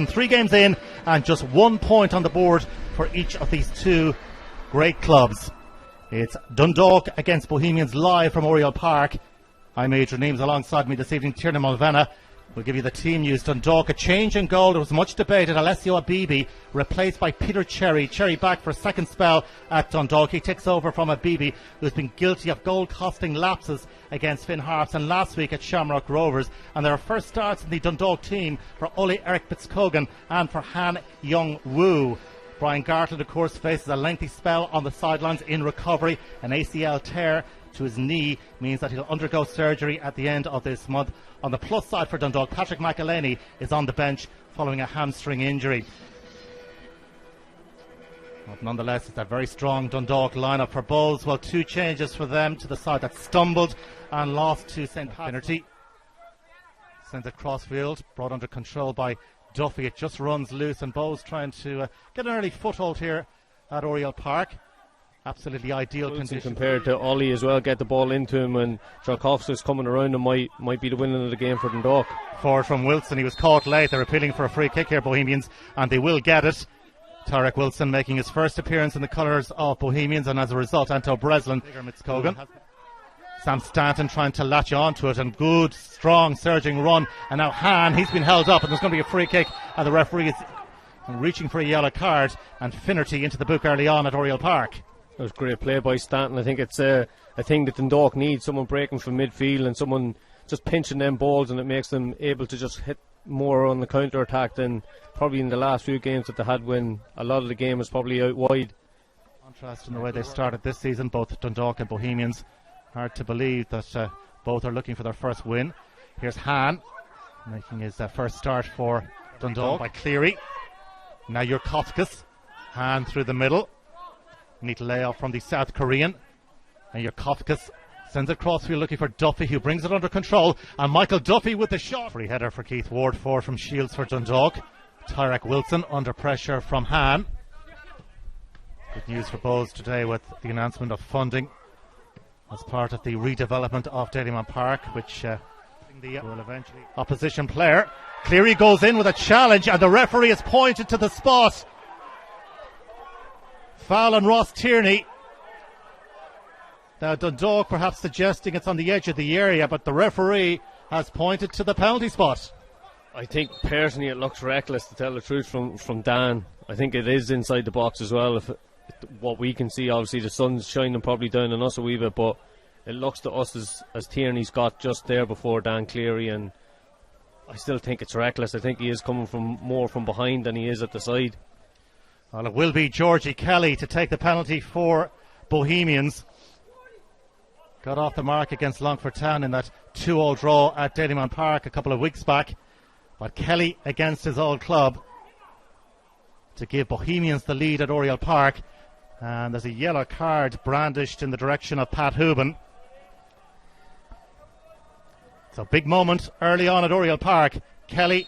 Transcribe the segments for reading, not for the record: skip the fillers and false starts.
3 games in and just 1 point on the board for each of these two great clubs. It's Dundalk against Bohemians live from Oriel Park. I'm Adrian Eames, alongside me this evening Tiernan Mulvanna. We'll give you the team news. Dundalk, a change in goal. There was much debated. Alessio Abibi replaced by Peter Cherry. Cherry back for a second spell at Dundalk. He takes over from Abibi, who's been guilty of goal-costing lapses against Finn Harps and last week at Shamrock Rovers. And there are first starts in the Dundalk team for Ole Erik Bitskogen and for Han Jeong-woo. Brian Gartlett, of course, faces a lengthy spell on the sidelines in recovery. An ACL tear to his knee means that he'll undergo surgery at the end of this month. On the plus side for Dundalk, Patrick McElhaney is on the bench following a hamstring injury. But nonetheless, it's a very strong Dundalk lineup for Bulls. Well, 2 changes for them to the side that stumbled and lost to St. Patrick. Sends it crossfield, brought under control by Duffy. It just runs loose, and Bowes trying to get an early foothold here at Oriel Park. Absolutely ideal condition compared to Ollie as well. Get the ball into him, and Jarkovski's coming around and might be the winning of the game for Dundalk. Forward from Wilson, he was caught late. They're appealing for a free kick here, Bohemians, and they will get it. Tarek Wilson making his first appearance in the colours of Bohemians, and as a result, Anto Breslin. Sam Stanton trying to latch onto it, and good, strong, surging run. And now Han, he's been held up, and there's going to be a free kick, and the referee is reaching for a yellow card, and Finnerty into the book early on at Oriel Park. It was great play by Stanton. I think it's a thing that Dundalk needs, someone breaking from midfield and someone just pinching them balls, and it makes them able to just hit more on the counter-attack than probably in the last few games that they had, when a lot of the game was probably out wide. Contrast in the way they started this season, both Dundalk and Bohemians. Hard to believe that both are looking for their first win. Here's Han making his first start for Dundalk by Cleary. Now Yurkovskis. Han through the middle. Neat layoff from the South Korean. And Yurkovskis sends it crossfield looking for Duffy, who brings it under control. And Michael Duffy with the shot. Free header for Keith Ward, 4 from Shields for Dundalk. Tyrek Wilson under pressure from Han. Good news for Bowes today with the announcement of funding as part of the redevelopment of Dalymount Park, which will eventually. Opposition player. Cleary goes in with a challenge, and the referee has pointed to the spot. Foul on Ross Tierney. Now Dundalk perhaps suggesting it's on the edge of the area, but the referee has pointed to the penalty spot. I think personally it looks reckless, to tell the truth, from Dan. I think it is inside the box as well. If what we can see, obviously the sun's shining probably down on us a wee bit, but it looks to us as Tierney's got just there before Dan Cleary, and I still think it's reckless. I think he is coming more from behind than he is at the side. Well, it will be Georgie Kelly to take the penalty for Bohemians. Got off the mark against Longford Town in that 2-2 draw at Dalymount Park a couple of weeks back. But Kelly against his old club to give Bohemians the lead at Oriel Park. And there's a yellow card brandished in the direction of Pat Hooban. It's a big moment early on at Oriel Park. Kelly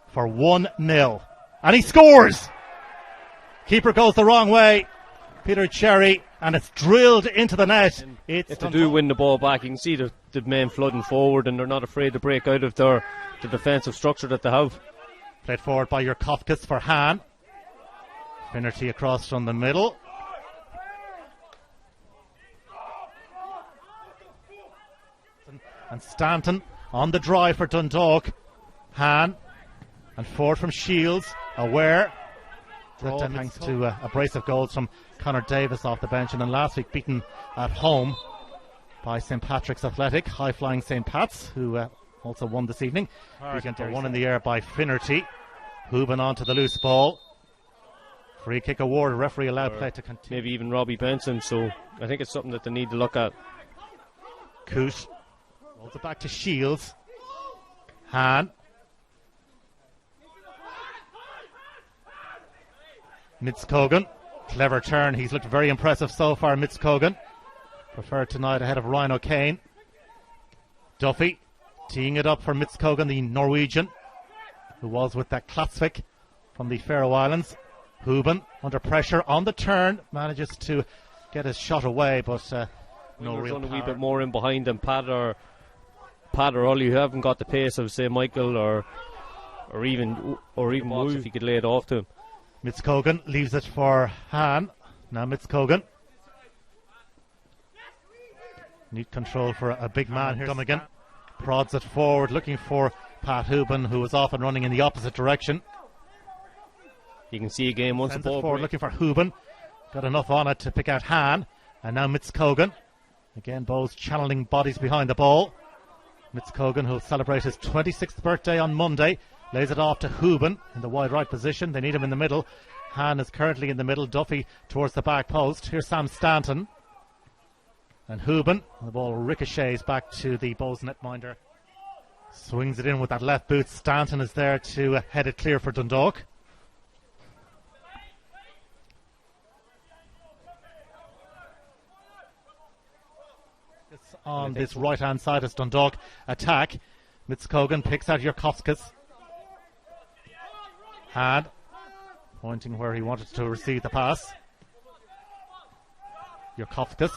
for 1-0. And he scores! Keeper goes the wrong way. Peter Cherry, and it's drilled into the net. If they do win the ball back, you can see the men flooding forward, and they're not afraid to break out of the defensive structure that they have. Played forward by Yurkovskis for Han. Finnerty across from the middle. And Stanton on the drive for Dundalk. Han. And forward from Shields. Aware. Thanks to a brace of goals from Conor Davis off the bench. And then last week beaten at home by St. Patrick's Athletic. High-flying St. Pat's, who also won this evening. One in the air by Finnerty. Hooban onto the loose ball. Free kick award. Referee allowed play to continue. Maybe even Robbie Benson. So I think it's something that they need to look at. Coote rolls it back to Shields. Han. Mitskogan. Clever turn. He's looked very impressive so far, Mitskogan. Preferred tonight ahead of Ryan O'Kane. Duffy teeing it up for Mitskogan, the Norwegian, who was with that Klaksvik from the Faroe Islands. Hooban under pressure on the turn, manages to get his shot away, but no real power. A wee bit more in behind than Pat or Ollie, who haven't got the pace of, say, Michael or or even move if he could lay it off to him. Mitskogan leaves it for Han. Now Mitskogan. Neat control for a big man here. Dummigan prods it forward, looking for Pat Hooban, who was off and running in the opposite direction. You can see again once the ball forward, looking for Hooban. Got enough on it to pick out Han. And now Mitskogan. Again, Bows channeling bodies behind the ball. Mitskogan, who'll celebrate his 26th birthday on Monday, lays it off to Hooban in the wide right position. They need him in the middle. Han is currently in the middle. Duffy towards the back post. Here's Sam Stanton. And Hooban, the ball ricochets back to the Bows netminder. Swings it in with that left boot. Stanton is there to head it clear for Dundalk. It's on this right hand side as Dundalk attack. Mitskogan picks out Jurkowskis. Han pointing where he wanted to receive the pass. Jurkowskis.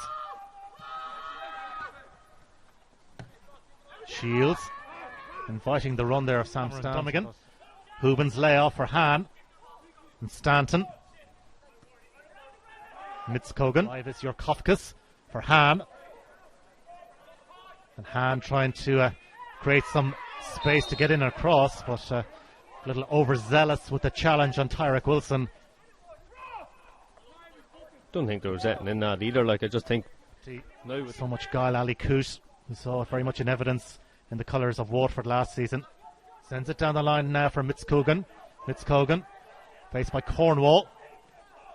Shields inviting the run there of Sam Stanton. Hooban's layoff for Han and Stanton. Mitskogan. It's Jurkowskis for Han. And Han trying to create some space to get in and across, but a little overzealous with the challenge on Tyrek Wilson. Don't think there was anything in that either. Like, I just think so much guile. Ali Coote, we saw it very much in evidence in the colours of Waterford last season. Sends it down the line now for Mitskogan. Mitskogan faced by Cornwall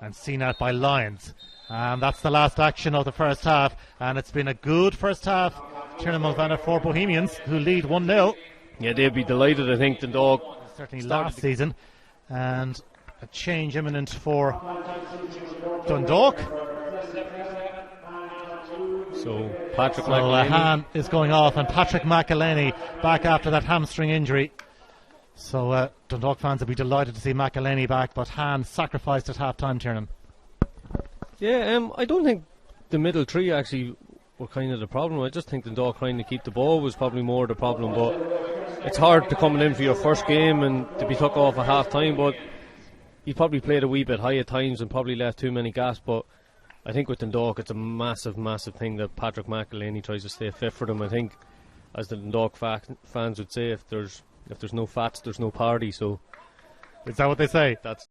and seen out by Lyons. And that's the last action of the first half. And it's been a good first half, Tiernan Mulvanna, for Bohemians, who lead 1-0. Yeah, they'd be delighted, I think, Dundalk. Certainly last season. And a change imminent for Dundalk. So Patrick McElhaney. Han is going off, and Patrick McElhaney back after that hamstring injury. So Dundalk fans will be delighted to see McElhaney back, but Han sacrificed at half-time, Tiernan. Yeah, I don't think the middle three actually were kind of the problem. I just think Dundalk trying to keep the ball was probably more the problem, but it's hard to come in for your first game and to be took off at half-time, but he probably played a wee bit high at times and probably left too many gaps, but I think with Dundalk it's a massive, massive thing that Patrick McElhaney tries to stay fit for them. I think, as the Dundalk fans would say, if there's no fats, there's no party. So is that what they say? That's